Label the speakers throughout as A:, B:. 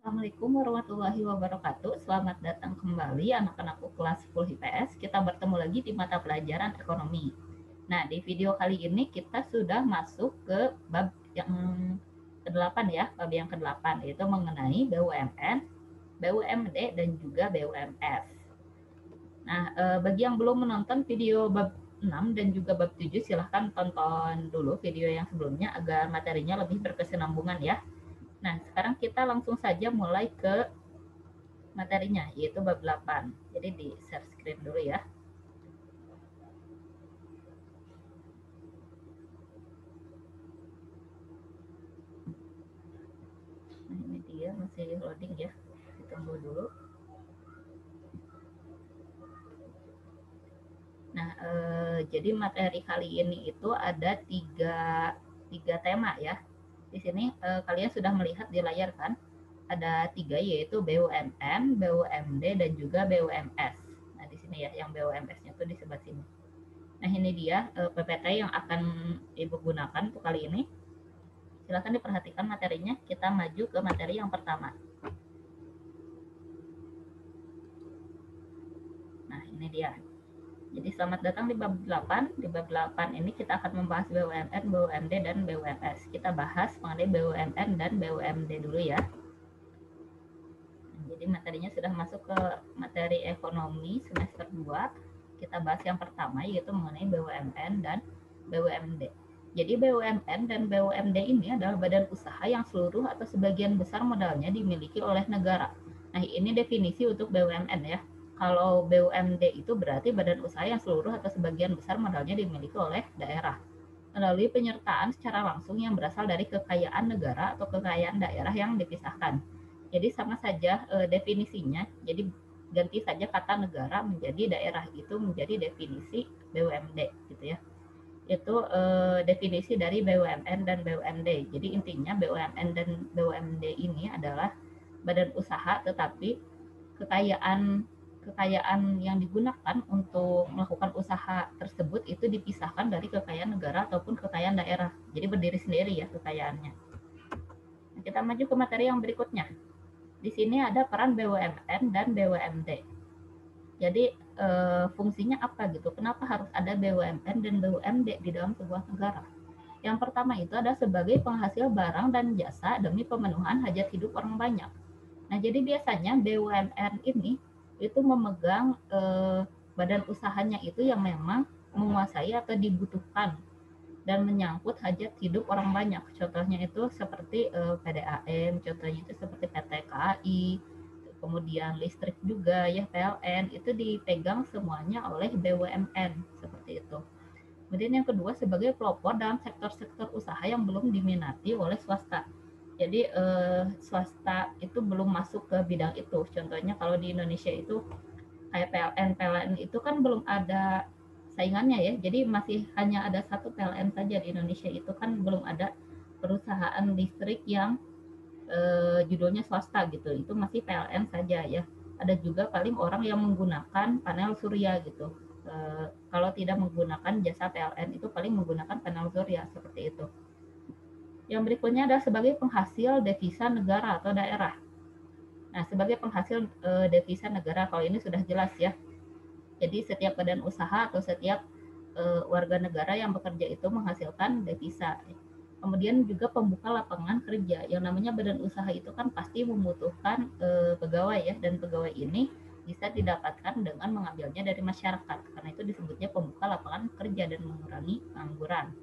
A: Assalamualaikum warahmatullahi wabarakatuh. Selamat datang kembali anak-anakku kelas 10 IPS. Kita bertemu lagi di mata pelajaran ekonomi. Nah, di video kali ini kita sudah masuk ke bab yang ke-8 ya, bab yang ke-8 yaitu mengenai BUMN, BUMD dan juga BUMS. Nah, bagi yang belum menonton video bab 6 dan juga bab 7 silahkan tonton dulu video yang sebelumnya agar materinya lebih berkesinambungan ya. Nah, sekarang kita langsung saja mulai ke materinya, yaitu bab 8. Jadi di share screen dulu ya. Nah, ini dia masih loading ya. Ditunggu dulu. Nah, jadi materi kali ini itu ada tiga tema ya. Di sini kalian sudah melihat di layar kan? Ada tiga, yaitu BUMN, BUMD, dan juga BUMS. Nah, di sini ya, yang BUMS-nya tuh di sebelah sini. Nah, ini dia PPT yang akan Ibu gunakan untuk kali ini. Silakan diperhatikan materinya. Kita maju ke materi yang pertama. Nah, ini dia. Jadi selamat datang di bab 8. Di bab 8 ini kita akan membahas BUMN, BUMD, dan BUMS. Kita bahas mengenai BUMN dan BUMD dulu ya. Jadi materinya sudah masuk ke materi ekonomi semester 2. Kita bahas yang pertama yaitu mengenai BUMN dan BUMD. Jadi BUMN dan BUMD ini adalah badan usaha yang seluruh atau sebagian besar modalnya dimiliki oleh negara. Nah, ini definisi untuk BUMN ya. Kalau BUMD itu berarti badan usaha yang seluruh atau sebagian besar modalnya dimiliki oleh daerah melalui penyertaan secara langsung yang berasal dari kekayaan negara atau kekayaan daerah yang dipisahkan. Jadi sama saja definisinya. Jadi ganti saja kata negara menjadi daerah, itu menjadi definisi BUMD gitu ya. Itu definisi dari BUMN dan BUMD. Jadi intinya BUMN dan BUMD ini adalah badan usaha, tetapi kekayaan yang digunakan untuk melakukan usaha tersebut itu dipisahkan dari kekayaan negara ataupun kekayaan daerah. Jadi berdiri sendiri ya kekayaannya. Nah, kita maju ke materi yang berikutnya. Di sini ada peran BUMN dan BUMD. Jadi fungsinya apa gitu? Kenapa harus ada BUMN dan BUMD di dalam sebuah negara? Yang pertama itu ada sebagai penghasil barang dan jasa demi pemenuhan hajat hidup orang banyak. Nah, jadi biasanya BUMN ini itu memegang badan usahanya itu yang memang menguasai atau dibutuhkan dan menyangkut hajat hidup orang banyak. Contohnya itu seperti PDAM, contohnya itu seperti PT KAI, kemudian listrik juga ya, PLN, itu dipegang semuanya oleh BUMN seperti itu. Kemudian yang kedua sebagai pelopor dalam sektor-sektor usaha yang belum diminati oleh swasta. Jadi swasta itu belum masuk ke bidang itu. Contohnya kalau di Indonesia itu kayak PLN itu kan belum ada saingannya ya. Jadi masih hanya ada satu PLN saja di Indonesia, itu kan belum ada perusahaan listrik yang judulnya swasta gitu. Itu masih PLN saja ya. Ada juga paling orang yang menggunakan panel surya gitu. Kalau tidak menggunakan jasa PLN itu paling menggunakan panel surya seperti itu. Yang berikutnya adalah sebagai penghasil devisa negara atau daerah. Nah, sebagai penghasil devisa negara, kalau ini sudah jelas ya. Jadi setiap badan usaha atau setiap warga negara yang bekerja itu menghasilkan devisa. Kemudian juga pembuka lapangan kerja. Yang namanya badan usaha itu kan pasti membutuhkan pegawai ya, dan pegawai ini bisa didapatkan dengan mengambilnya dari masyarakat. Karena itu disebutnya pembuka lapangan kerja dan mengurangi pengangguran.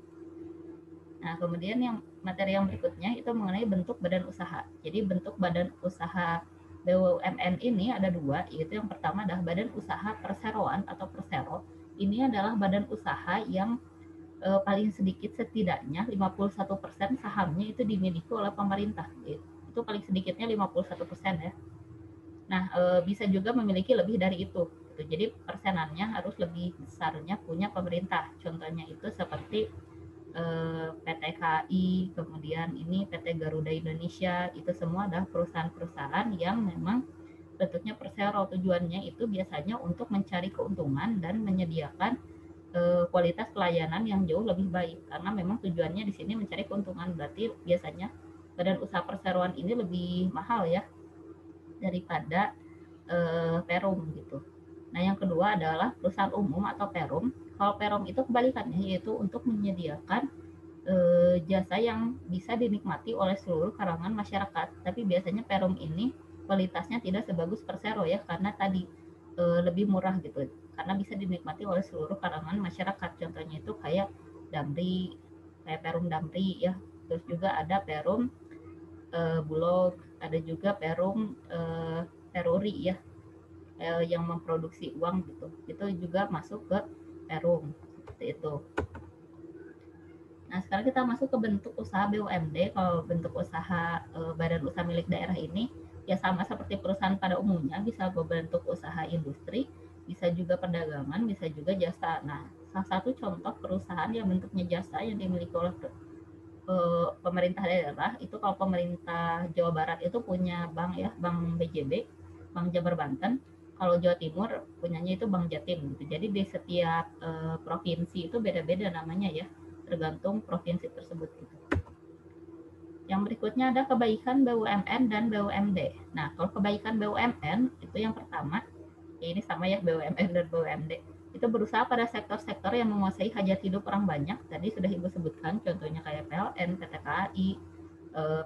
A: Nah, kemudian yang materi yang berikutnya itu mengenai bentuk badan usaha. Jadi bentuk badan usaha BUMN ini ada dua, yaitu yang pertama adalah badan usaha perseroan atau persero. Ini adalah badan usaha yang paling sedikit setidaknya 51% sahamnya itu dimiliki oleh pemerintah. Itu paling sedikitnya 51% ya. Nah, bisa juga memiliki lebih dari itu. Jadi persenannya harus lebih besarnya punya pemerintah. Contohnya itu seperti PT KAI, kemudian ini PT Garuda Indonesia, itu semua adalah perusahaan-perusahaan yang memang bentuknya persero. Tujuannya itu biasanya untuk mencari keuntungan dan menyediakan kualitas pelayanan yang jauh lebih baik, karena memang tujuannya di sini mencari keuntungan. Berarti biasanya badan usaha perseroan ini lebih mahal ya, daripada Perum gitu. Nah, yang kedua adalah perusahaan umum atau Perum. Kalau Perum itu kebalikannya, yaitu untuk menyediakan jasa yang bisa dinikmati oleh seluruh kalangan masyarakat. Tapi biasanya Perum ini kualitasnya tidak sebagus Persero ya, karena tadi lebih murah gitu, karena bisa dinikmati oleh seluruh kalangan masyarakat. Contohnya itu kayak Damri, kayak Perum Damri ya. Terus juga ada Perum Bulog, ada juga Perum Peruri ya, yang memproduksi uang gitu. Itu juga masuk ke Perum seperti itu. Nah, sekarang kita masuk ke bentuk usaha BUMD. Kalau bentuk usaha badan usaha milik daerah ini ya sama seperti perusahaan pada umumnya, bisa berbentuk usaha industri, bisa juga perdagangan, bisa juga jasa. Nah, salah satu contoh perusahaan yang bentuknya jasa yang dimiliki oleh pemerintah daerah itu, kalau pemerintah Jawa Barat itu punya bank ya, Bank BJB, Bank Jabar Banten. Kalau Jawa Timur punyanya itu Bank Jatim gitu. Jadi di setiap provinsi itu beda-beda namanya ya, tergantung provinsi tersebut gitu. Yang berikutnya ada kebaikan BUMN dan BUMD. Nah, kalau kebaikan BUMN itu yang pertama, ya ini sama ya, BUMN dan BUMD. Itu berusaha pada sektor-sektor yang menguasai hajat hidup orang banyak. Tadi sudah Ibu sebutkan, contohnya kayak PLN, PT KAI,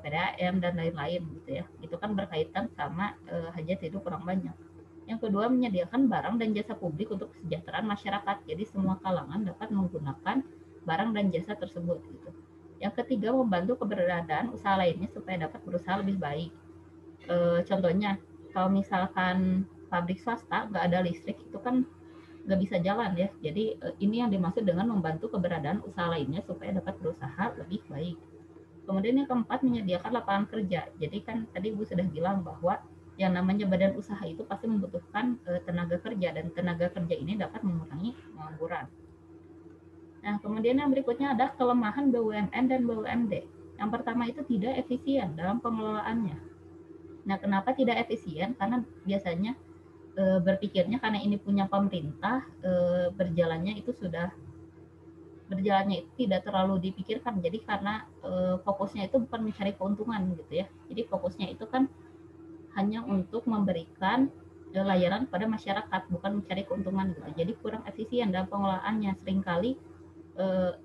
A: PDAM, dan lain-lain gitu ya. Itu kan berkaitan sama hajat hidup orang banyak. Yang kedua, menyediakan barang dan jasa publik untuk kesejahteraan masyarakat. Jadi semua kalangan dapat menggunakan barang dan jasa tersebut gitu. Yang ketiga, membantu keberadaan usaha lainnya supaya dapat berusaha lebih baik. Contohnya, kalau misalkan pabrik swasta nggak ada listrik, itu kan nggak bisa jalan ya. Jadi ini yang dimaksud dengan membantu keberadaan usaha lainnya supaya dapat berusaha lebih baik. Kemudian yang keempat, menyediakan lapangan kerja. Jadi kan tadi Ibu sudah bilang bahwa yang namanya badan usaha itu pasti membutuhkan tenaga kerja, dan tenaga kerja ini dapat mengurangi pengangguran. Nah, kemudian yang berikutnya ada kelemahan BUMN dan BUMD. Yang pertama itu tidak efisien dalam pengelolaannya. Nah, kenapa tidak efisien? Karena biasanya berpikirnya karena ini punya pemerintah, berjalannya itu tidak terlalu dipikirkan. Jadi karena fokusnya itu bukan mencari keuntungan gitu ya. Jadi fokusnya itu kan hanya untuk memberikan layanan pada masyarakat, bukan mencari keuntungan gitu. Jadi kurang efisien dalam pengelolaannya, seringkali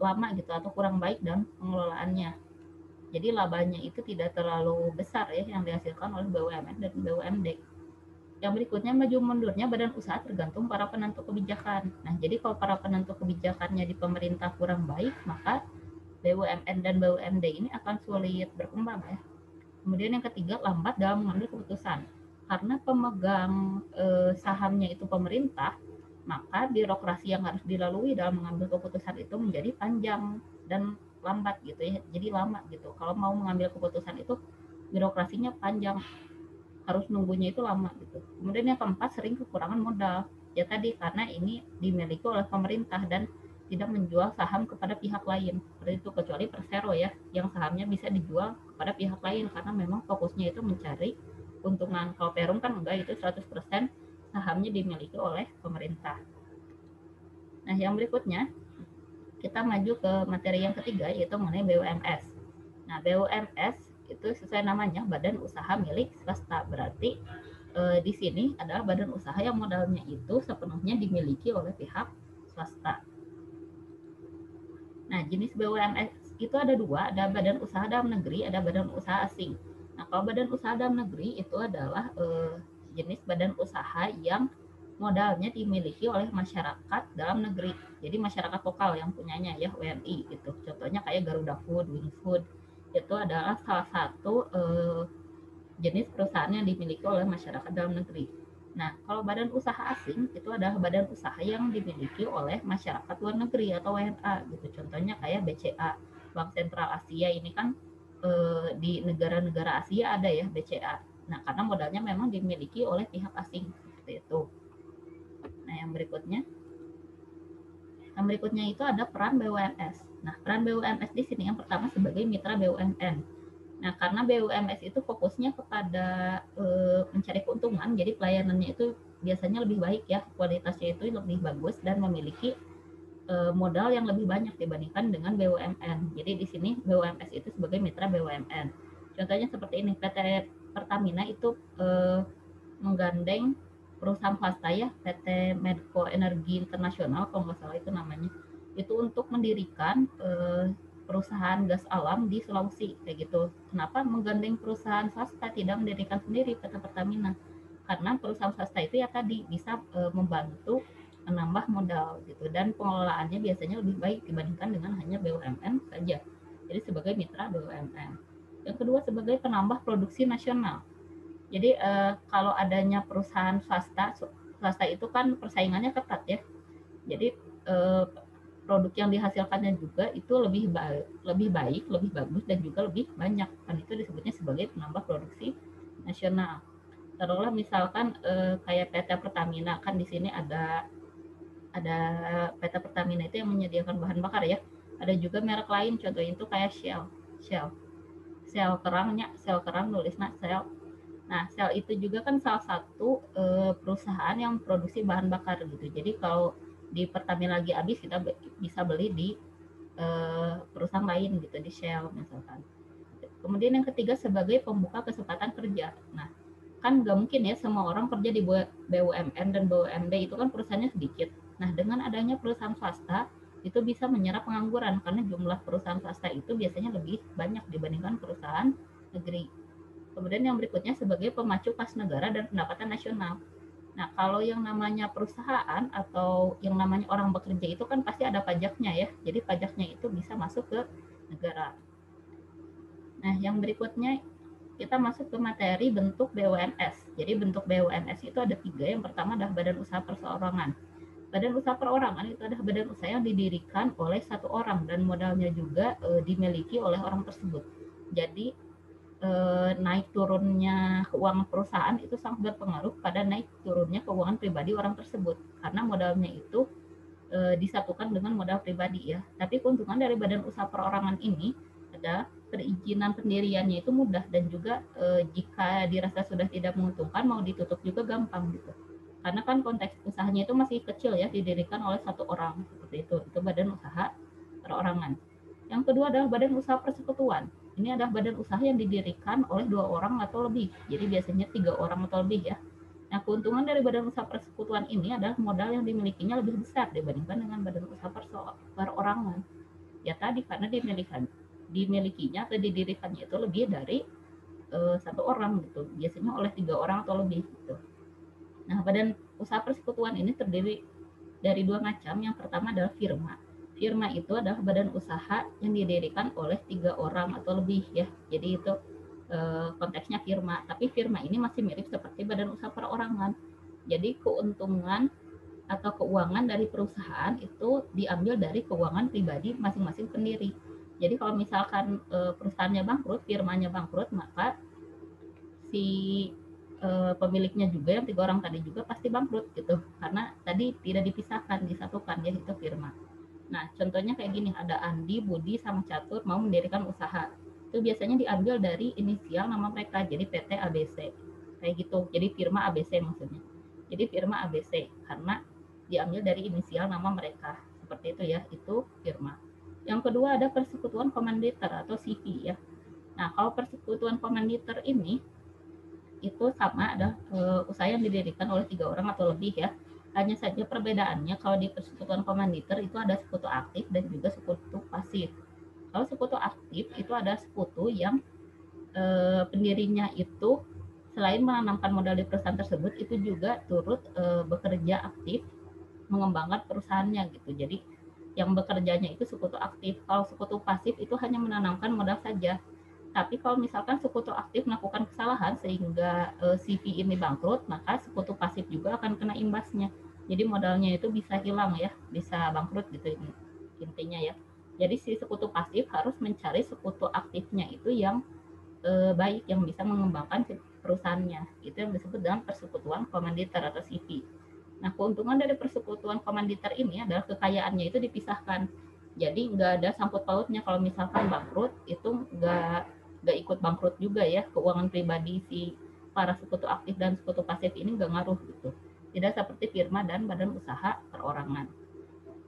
A: lama gitu atau kurang baik dalam pengelolaannya. Jadi labanya itu tidak terlalu besar ya yang dihasilkan oleh BUMN dan BUMD. Yang berikutnya, maju mundurnya badan usaha tergantung para penentu kebijakan. Nah, jadi kalau para penentu kebijakannya di pemerintah kurang baik, maka BUMN dan BUMD ini akan sulit berkembang ya. Kemudian yang ketiga, lambat dalam mengambil keputusan. Karena pemegang sahamnya itu pemerintah, maka birokrasi yang harus dilalui dalam mengambil keputusan itu menjadi panjang dan lambat gitu ya. Jadi lama gitu. Kalau mau mengambil keputusan itu birokrasinya panjang, harus nunggunya itu lama gitu. Kemudian yang keempat, sering kekurangan modal. Ya tadi, karena ini dimiliki oleh pemerintah dan tidak menjual saham kepada pihak lain. Seperti itu, kecuali Persero ya, yang sahamnya bisa dijual kepada pihak lain karena memang fokusnya itu mencari keuntungan. Kalau Perum kan enggak, itu 100% sahamnya dimiliki oleh pemerintah. Nah, yang berikutnya kita maju ke materi yang ketiga, yaitu mengenai BUMS. Nah, BUMS itu sesuai namanya, badan usaha milik swasta. Berarti di sini adalah badan usaha yang modalnya itu sepenuhnya dimiliki oleh pihak swasta. Nah, jenis BUMS itu ada dua, ada badan usaha dalam negeri, ada badan usaha asing. Nah, kalau badan usaha dalam negeri itu adalah jenis badan usaha yang modalnya dimiliki oleh masyarakat dalam negeri. Jadi masyarakat lokal yang punyanya ya, WNI gitu. Contohnya kayak Garuda Food, Wing Food. Itu adalah salah satu jenis perusahaan yang dimiliki oleh masyarakat dalam negeri. Nah, kalau badan usaha asing itu adalah badan usaha yang dimiliki oleh masyarakat luar negeri atau WNA gitu. Contohnya kayak BCA, Bank Sentral Asia, ini kan di negara-negara Asia ada ya BCA. Nah, karena modalnya memang dimiliki oleh pihak asing seperti itu. Nah, yang berikutnya itu ada peran BUMS. Nah, peran BUMS di sini yang pertama sebagai mitra BUMN. Nah, karena BUMS itu fokusnya kepada mencari keuntungan, jadi pelayanannya itu biasanya lebih baik ya, kualitasnya itu lebih bagus dan memiliki modal yang lebih banyak dibandingkan dengan BUMN. Jadi di sini BUMS itu sebagai mitra BUMN. Contohnya seperti ini, PT Pertamina itu menggandeng perusahaan swasta ya, PT Medco Energi Internasional kalau nggak salah itu namanya, itu untuk mendirikan perusahaan gas alam di Sulawesi kayak gitu. Kenapa menggandeng perusahaan swasta, tidak mendirikan sendiri PT Pertamina? Karena perusahaan swasta itu ya tadi bisa membantu menambah modal gitu, dan pengelolaannya biasanya lebih baik dibandingkan dengan hanya BUMN saja. Jadi sebagai mitra BUMN. Yang kedua sebagai penambah produksi nasional. Jadi kalau adanya perusahaan swasta itu kan persaingannya ketat ya. Jadi produk yang dihasilkannya juga itu lebih baik, lebih bagus, dan juga lebih banyak. Kan itu disebutnya sebagai penambah produksi nasional. Taruhlah misalkan kayak PT Pertamina, kan di sini ada PT Pertamina itu yang menyediakan bahan bakar ya. Ada juga merek lain, contohnya itu kayak Shell, Shell kerang nulisnya Shell. Nah, Shell itu juga kan salah satu perusahaan yang produksi bahan bakar gitu. Jadi kalau di Pertamina lagi habis, kita bisa beli di perusahaan lain gitu, di Shell misalkan. Kemudian yang ketiga sebagai pembuka kesempatan kerja. Nah, kan nggak mungkin ya semua orang kerja di BUMN dan BUMD, itu kan perusahaannya sedikit. Nah, dengan adanya perusahaan swasta, itu bisa menyerap pengangguran karena jumlah perusahaan swasta itu biasanya lebih banyak dibandingkan perusahaan negeri. Kemudian yang berikutnya sebagai pemacu kas negara dan pendapatan nasional. Nah, kalau yang namanya perusahaan atau yang namanya orang bekerja itu kan pasti ada pajaknya ya. Jadi pajaknya itu bisa masuk ke negara. Nah, yang berikutnya kita masuk ke materi bentuk BUMS. Jadi bentuk BUMS itu ada 3. Yang pertama adalah badan usaha perseorangan. Badan usaha perorangan itu adalah badan usaha yang didirikan oleh satu orang dan modalnya juga dimiliki oleh orang tersebut. Jadi naik turunnya keuangan perusahaan itu sangat berpengaruh pada naik turunnya keuangan pribadi orang tersebut, karena modalnya itu disatukan dengan modal pribadi ya. Tapi keuntungan dari badan usaha perorangan ini ada perizinan pendiriannya itu mudah, dan juga jika dirasa sudah tidak menguntungkan mau ditutup juga gampang gitu. Karena kan konteks usahanya itu masih kecil ya, didirikan oleh satu orang seperti itu. Itu badan usaha perorangan. Yang kedua adalah badan usaha persekutuan. Ini adalah badan usaha yang didirikan oleh 2 orang atau lebih. Jadi biasanya 3 orang atau lebih ya. Nah, keuntungan dari badan usaha persekutuan ini adalah modal yang dimilikinya lebih besar dibandingkan dengan badan usaha perorangan. Ya tadi karena dimilikinya atau didirikannya itu lebih dari satu orang gitu. Biasanya oleh 3 orang atau lebih gitu. Nah, badan usaha persekutuan ini terdiri dari 2 macam. Yang pertama adalah firma. Firma itu adalah badan usaha yang didirikan oleh 3 orang atau lebih ya. Jadi itu konteksnya firma. Tapi firma ini masih mirip seperti badan usaha perorangan. Jadi keuntungan atau keuangan dari perusahaan itu diambil dari keuangan pribadi masing-masing pendiri. Jadi kalau misalkan perusahaannya bangkrut, firmanya bangkrut, maka si pemiliknya juga yang 3 orang tadi juga pasti bangkrut gitu, karena tadi tidak dipisahkan, disatukan ya, itu firma. Nah, contohnya kayak gini, ada Andi, Budi, sama Catur mau mendirikan usaha. Itu biasanya diambil dari inisial nama mereka, jadi PT ABC. Kayak gitu, jadi firma ABC maksudnya. Jadi firma ABC, karena diambil dari inisial nama mereka. Seperti itu ya, itu firma. Yang kedua ada persekutuan komanditer atau CV ya. Nah, kalau persekutuan komanditer ini itu sama, ada usaha yang didirikan oleh 3 orang atau lebih ya. Hanya saja perbedaannya kalau di persekutuan komanditer itu ada sekutu aktif dan juga sekutu pasif. Kalau sekutu aktif itu ada sekutu yang pendirinya itu selain menanamkan modal di perusahaan tersebut, itu juga turut bekerja aktif mengembangkan perusahaannya gitu. Jadi yang bekerjanya itu sekutu aktif. Kalau sekutu pasif itu hanya menanamkan modal saja. Tapi kalau misalkan sekutu aktif melakukan kesalahan sehingga CV ini bangkrut, maka sekutu pasif juga akan kena imbasnya. Jadi modalnya itu bisa hilang ya, bisa bangkrut gitu intinya ya. Jadi si sekutu pasif harus mencari sekutu aktifnya itu yang baik, yang bisa mengembangkan perusahaannya. Itu yang disebut dengan persekutuan komanditer atau CV. Nah, keuntungan dari persekutuan komanditer ini adalah kekayaannya itu dipisahkan. Jadi nggak ada sangkut pautnya, kalau misalkan bangkrut itu nggak ikut bangkrut juga ya, keuangan pribadi si para sekutu aktif dan sekutu pasif ini nggak ngaruh gitu. Tidak seperti firma dan badan usaha perorangan.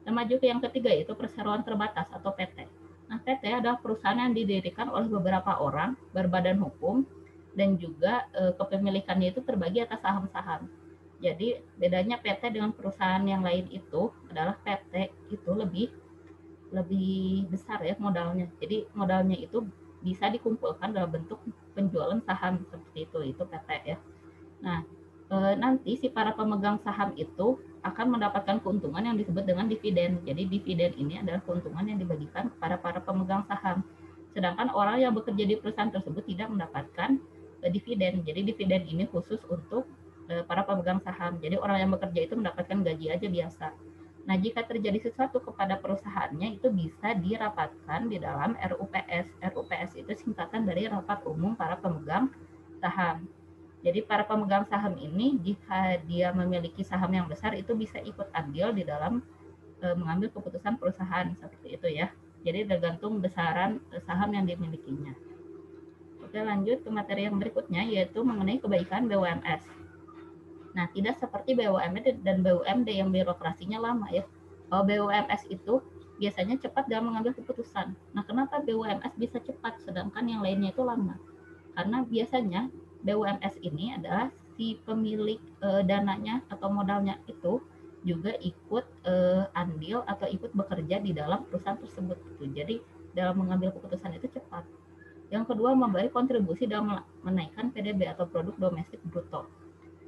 A: Dan maju ke yang ketiga yaitu perseroan terbatas atau PT. Nah, PT adalah perusahaan yang didirikan oleh beberapa orang berbadan hukum dan juga kepemilikannya itu terbagi atas saham-saham. Jadi bedanya PT dengan perusahaan yang lain itu adalah PT itu lebih besar ya modalnya. Jadi modalnya itu bisa dikumpulkan dalam bentuk penjualan saham seperti itu PT ya. Nah, nanti si para pemegang saham itu akan mendapatkan keuntungan yang disebut dengan dividen. Jadi dividen ini adalah keuntungan yang dibagikan kepada para pemegang saham. Sedangkan orang yang bekerja di perusahaan tersebut tidak mendapatkan dividen. Jadi dividen ini khusus untuk para pemegang saham. Jadi orang yang bekerja itu mendapatkan gaji aja biasa. Nah, jika terjadi sesuatu kepada perusahaannya itu bisa dirapatkan di dalam RUPS. RUPS itu singkatan dari Rapat Umum Para Pemegang Saham. Jadi para pemegang saham ini jika dia memiliki saham yang besar itu bisa ikut andil di dalam mengambil keputusan perusahaan seperti itu ya. Jadi tergantung besaran saham yang dimilikinya. Oke, lanjut ke materi yang berikutnya yaitu mengenai kebaikan BUMS. Nah, tidak seperti BUMD dan BUMD yang birokrasinya lama ya. Kalau BUMS itu biasanya cepat dalam mengambil keputusan. Nah, kenapa BUMS bisa cepat sedangkan yang lainnya itu lama? Karena biasanya BUMS ini adalah si pemilik dananya atau modalnya itu juga ikut andil atau ikut bekerja di dalam perusahaan tersebut gitu. Jadi dalam mengambil keputusan itu cepat. Yang kedua, memberi kontribusi dalam menaikkan PDB atau produk domestik bruto.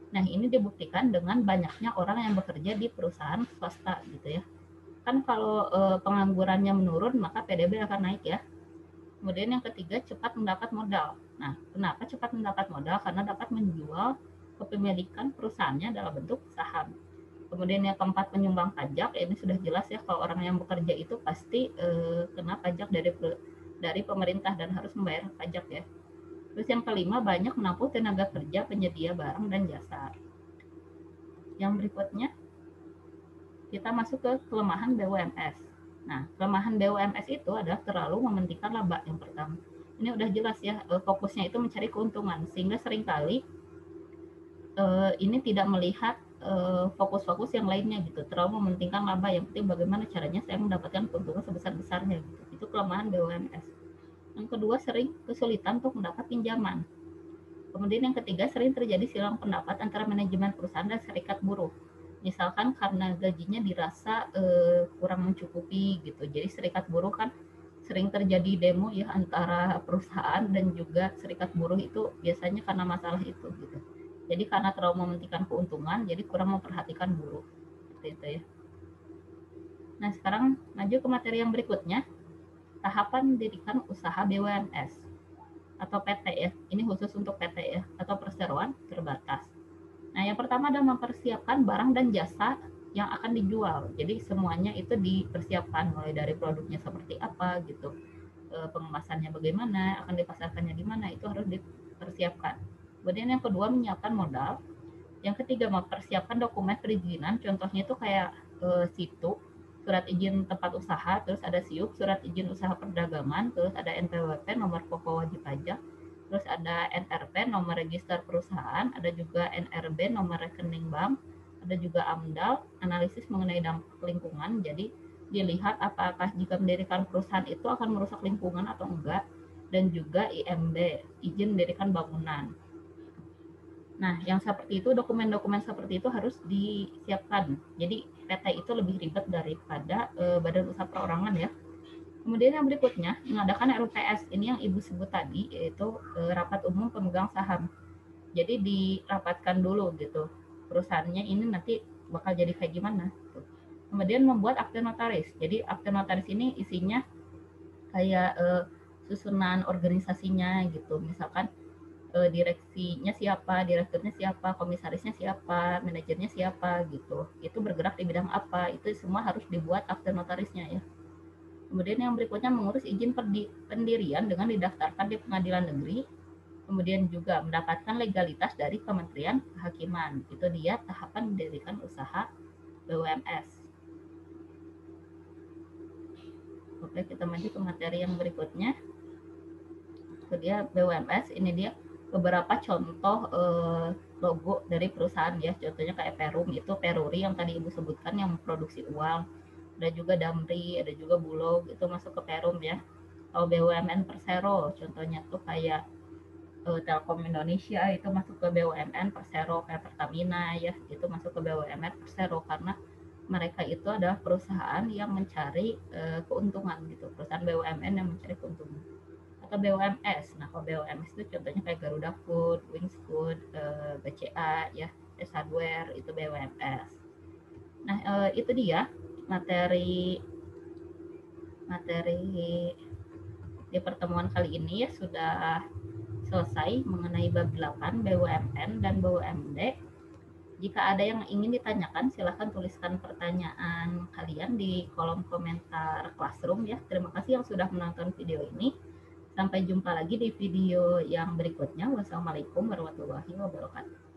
A: Nah, ini dibuktikan dengan banyaknya orang yang bekerja di perusahaan swasta gitu ya. Kan kalau penganggurannya menurun, maka PDB akan naik ya. Kemudian yang ketiga, cepat mendapat modal. Nah, kenapa cepat mendapat modal? Karena dapat menjual kepemilikan perusahaannya dalam bentuk saham. Kemudian yang keempat, penyumbang pajak. Ini sudah jelas ya, kalau orang yang bekerja itu pasti kena pajak dari pemerintah dan harus membayar pajak ya. Terus yang kelima, banyak menampung tenaga kerja penyedia barang dan jasa. Yang berikutnya, kita masuk ke kelemahan BUMS. Nah, kelemahan BUMS itu adalah terlalu mementingkan laba yang pertama. Ini udah jelas ya, fokusnya itu mencari keuntungan, sehingga seringkali ini tidak melihat fokus-fokus yang lainnya gitu, terlalu mementingkan laba, yang penting bagaimana caranya saya mendapatkan keuntungan sebesar-besarnya gitu. Itu kelemahan BUMS. Yang kedua, sering kesulitan untuk mendapat pinjaman. Kemudian yang ketiga, sering terjadi silang pendapat antara manajemen perusahaan dan serikat buruh. Misalkan karena gajinya dirasa kurang mencukupi gitu. Jadi serikat buruh kan sering terjadi demo ya antara perusahaan dan juga serikat buruh itu biasanya karena masalah itu gitu. Jadi karena terlalu mementingkan keuntungan, jadi kurang memperhatikan buruh. Seperti itu ya. Nah, sekarang maju ke materi yang berikutnya. Tahapan mendirikan usaha BUMS atau PT ya. Ini khusus untuk PT ya, atau perseroan terbatas. Nah, yang pertama adalah mempersiapkan barang dan jasa yang akan dijual. Jadi semuanya itu dipersiapkan mulai dari produknya seperti apa gitu, pengemasannya bagaimana, akan dipasarkannya di mana, itu harus dipersiapkan. Kemudian yang kedua, menyiapkan modal. Yang ketiga, mempersiapkan dokumen perizinan. Contohnya itu kayak situ, surat izin tempat usaha, terus ada SIUP, surat izin usaha perdagangan, terus ada NPWP, nomor pokok wajib pajak, terus ada NRP, nomor register perusahaan, ada juga NRB, nomor rekening bank, ada juga AMDAL, analisis mengenai dampak lingkungan. Jadi dilihat apakah jika mendirikan perusahaan itu akan merusak lingkungan atau enggak, dan juga IMB, izin mendirikan bangunan. Nah, yang seperti itu, dokumen-dokumen seperti itu harus disiapkan. Jadi PT itu lebih ribet daripada badan usaha perorangan ya. Kemudian yang berikutnya, mengadakan RUPS. Ini yang Ibu sebut tadi, yaitu rapat umum pemegang saham. Jadi dirapatkan dulu gitu. Perusahaannya ini nanti bakal jadi kayak gimana. Kemudian membuat akte notaris. Jadi akte notaris ini isinya kayak susunan organisasinya gitu. Misalkan direksinya siapa, direkturnya siapa, komisarisnya siapa, manajernya siapa gitu. Itu bergerak di bidang apa, itu semua harus dibuat akte notarisnya ya. Kemudian yang berikutnya, mengurus izin pendirian dengan didaftarkan di pengadilan negeri. Kemudian juga mendapatkan legalitas dari Kementerian Kehakiman. Itu dia tahapan mendirikan usaha BUMS. Oke, kita maju ke materi yang berikutnya. Itu dia BUMS, ini dia beberapa contoh logo dari perusahaan ya. Contohnya kayak Perum, itu Peruri yang tadi Ibu sebutkan yang memproduksi uang. Ada juga Damri, ada juga Bulog, itu masuk ke Perum ya. Kalau BUMN Persero, contohnya tuh kayak Telkom Indonesia itu masuk ke BUMN Persero, kayak Pertamina ya, itu masuk ke BUMN Persero karena mereka itu adalah perusahaan yang mencari keuntungan gitu, perusahaan BUMN yang mencari keuntungan. Atau BUMS. Nah, kalau BUMS itu contohnya kayak Garuda Food, Wings Food, BCA ya, S Hardware itu BUMS. Nah, itu dia materi materi di pertemuan kali ini ya, sudah selesai mengenai bab 8 BUMN dan BUMD. Jika ada yang ingin ditanyakan, silahkan tuliskan pertanyaan kalian di kolom komentar Classroom ya. Terima kasih yang sudah menonton video ini. Sampai jumpa lagi di video yang berikutnya. Wassalamualaikum warahmatullahi wabarakatuh.